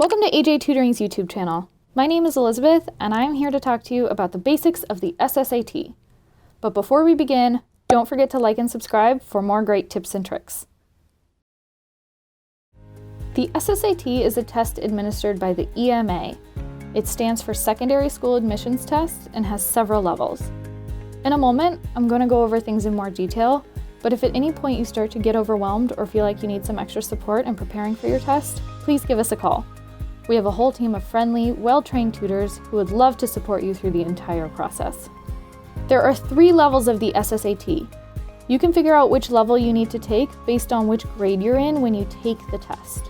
Welcome to AJ Tutoring's YouTube channel. My name is Elizabeth, and I'm here to talk to you about the basics of the SSAT. But before we begin, don't forget to like and subscribe for more great tips and tricks. The SSAT is a test administered by the EMA. It stands for Secondary School Admissions Test and has several levels. In a moment, I'm going to go over things in more detail, but if at any point you start to get overwhelmed or feel like you need some extra support in preparing for your test, please give us a call. We have a whole team of friendly, well-trained tutors who would love to support you through the entire process. There are 3 levels of the SSAT. You can figure out which level you need to take based on which grade you're in when you take the test.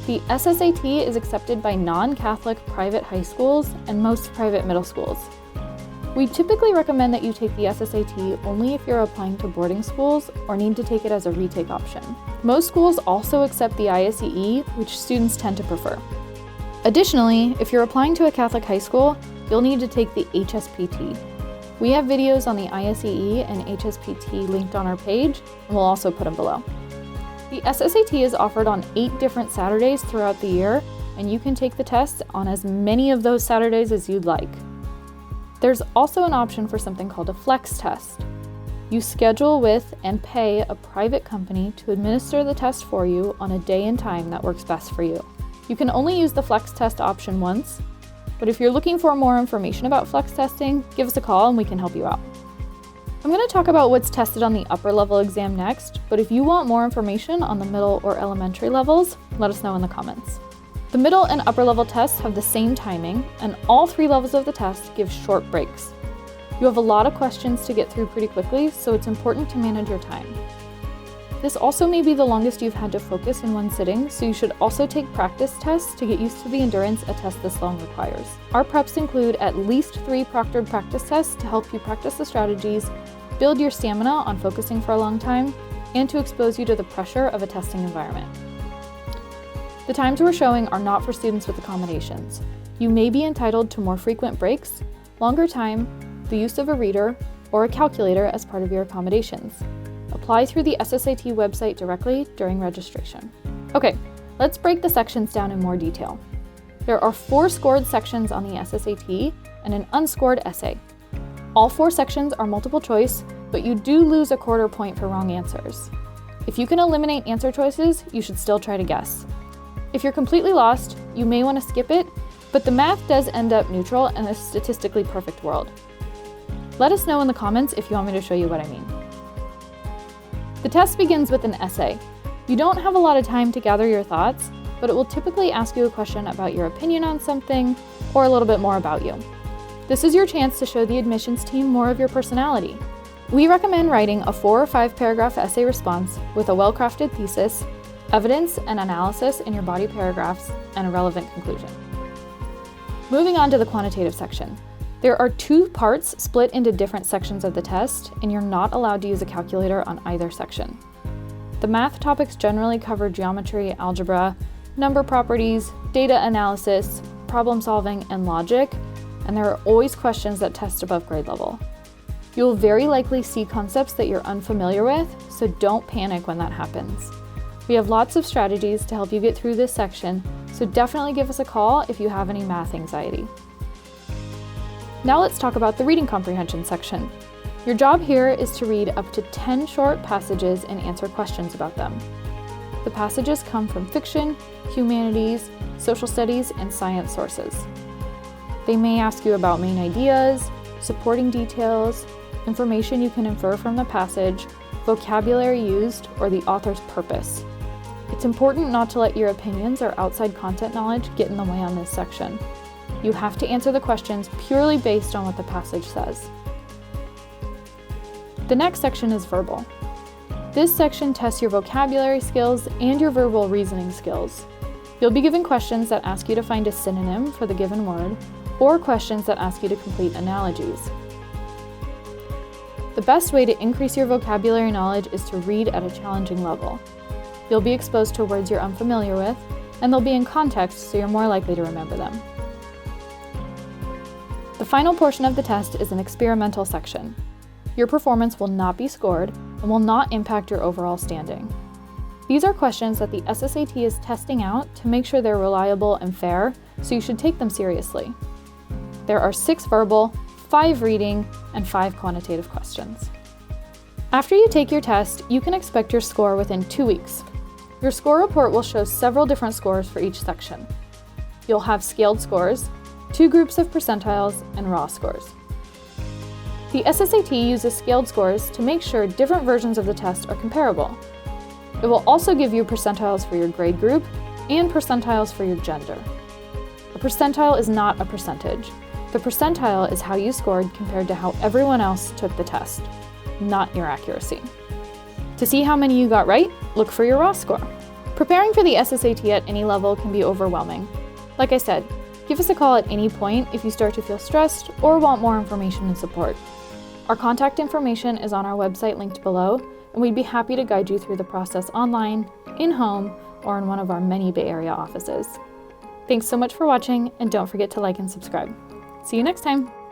The SSAT is accepted by non-Catholic private high schools and most private middle schools. We typically recommend that you take the SSAT only if you're applying to boarding schools or need to take it as a retake option. Most schools also accept the ISEE, which students tend to prefer. Additionally, if you're applying to a Catholic high school, you'll need to take the HSPT. We have videos on the ISEE and HSPT linked on our page, and we'll also put them below. The SSAT is offered on 8 different Saturdays throughout the year, and you can take the test on as many of those Saturdays as you'd like. There's also an option for something called a flex test. You schedule with and pay a private company to administer the test for you on a day and time that works best for you. You can only use the flex test option once, but if you're looking for more information about flex testing, give us a call and we can help you out. I'm going to talk about what's tested on the upper level exam next, but if you want more information on the middle or elementary levels, let us know in the comments. The middle and upper level tests have the same timing, and all 3 levels of the test give short breaks. You have a lot of questions to get through pretty quickly, so it's important to manage your time. This also may be the longest you've had to focus in one sitting, so you should also take practice tests to get used to the endurance a test this long requires. Our preps include at least 3 proctored practice tests to help you practice the strategies, build your stamina on focusing for a long time, and to expose you to the pressure of a testing environment. The times we're showing are not for students with accommodations. You may be entitled to more frequent breaks, longer time, the use of a reader, or a calculator as part of your accommodations. Apply through the SSAT website directly during registration. Okay, let's break the sections down in more detail. There are 4 scored sections on the SSAT and an unscored essay. All 4 sections are multiple choice, but you do lose a quarter point for wrong answers. If you can eliminate answer choices, you should still try to guess. If you're completely lost, you may want to skip it, but the math does end up neutral in a statistically perfect world. Let us know in the comments if you want me to show you what I mean. The test begins with an essay. You don't have a lot of time to gather your thoughts, but it will typically ask you a question about your opinion on something or a little bit more about you. This is your chance to show the admissions team more of your personality. We recommend writing a 4 or 5 paragraph essay response with a well-crafted thesis, evidence and analysis in your body paragraphs, and a relevant conclusion. Moving on to the quantitative section. There are 2 parts split into different sections of the test, and you're not allowed to use a calculator on either section. The math topics generally cover geometry, algebra, number properties, data analysis, problem solving, and logic, and there are always questions that test above grade level. You'll very likely see concepts that you're unfamiliar with, so don't panic when that happens. We have lots of strategies to help you get through this section, so definitely give us a call if you have any math anxiety. Now let's talk about the reading comprehension section. Your job here is to read up to 10 short passages and answer questions about them. The passages come from fiction, humanities, social studies, and science sources. They may ask you about main ideas, supporting details, information you can infer from the passage, vocabulary used, or the author's purpose. It's important not to let your opinions or outside content knowledge get in the way on this section. You have to answer the questions purely based on what the passage says. The next section is verbal. This section tests your vocabulary skills and your verbal reasoning skills. You'll be given questions that ask you to find a synonym for the given word, or questions that ask you to complete analogies. The best way to increase your vocabulary knowledge is to read at a challenging level. You'll be exposed to words you're unfamiliar with, and they'll be in context, so you're more likely to remember them. The final portion of the test is an experimental section. Your performance will not be scored and will not impact your overall standing. These are questions that the SSAT is testing out to make sure they're reliable and fair, so you should take them seriously. There are 6 verbal, 5 reading, and 5 quantitative questions. After you take your test, you can expect your score within 2 weeks. Your score report will show several different scores for each section. You'll have scaled scores, 2 groups of percentiles, and raw scores. The SSAT uses scaled scores to make sure different versions of the test are comparable. It will also give you percentiles for your grade group and percentiles for your gender. A percentile is not a percentage. The percentile is how you scored compared to how everyone else took the test, not your accuracy. To see how many you got right, look for your raw score. Preparing for the SSAT at any level can be overwhelming. Like I said, give us a call at any point if you start to feel stressed or want more information and support. Our contact information is on our website linked below, and we'd be happy to guide you through the process online, in-home, or in one of our many Bay Area offices. Thanks so much for watching, and don't forget to like and subscribe. See you next time!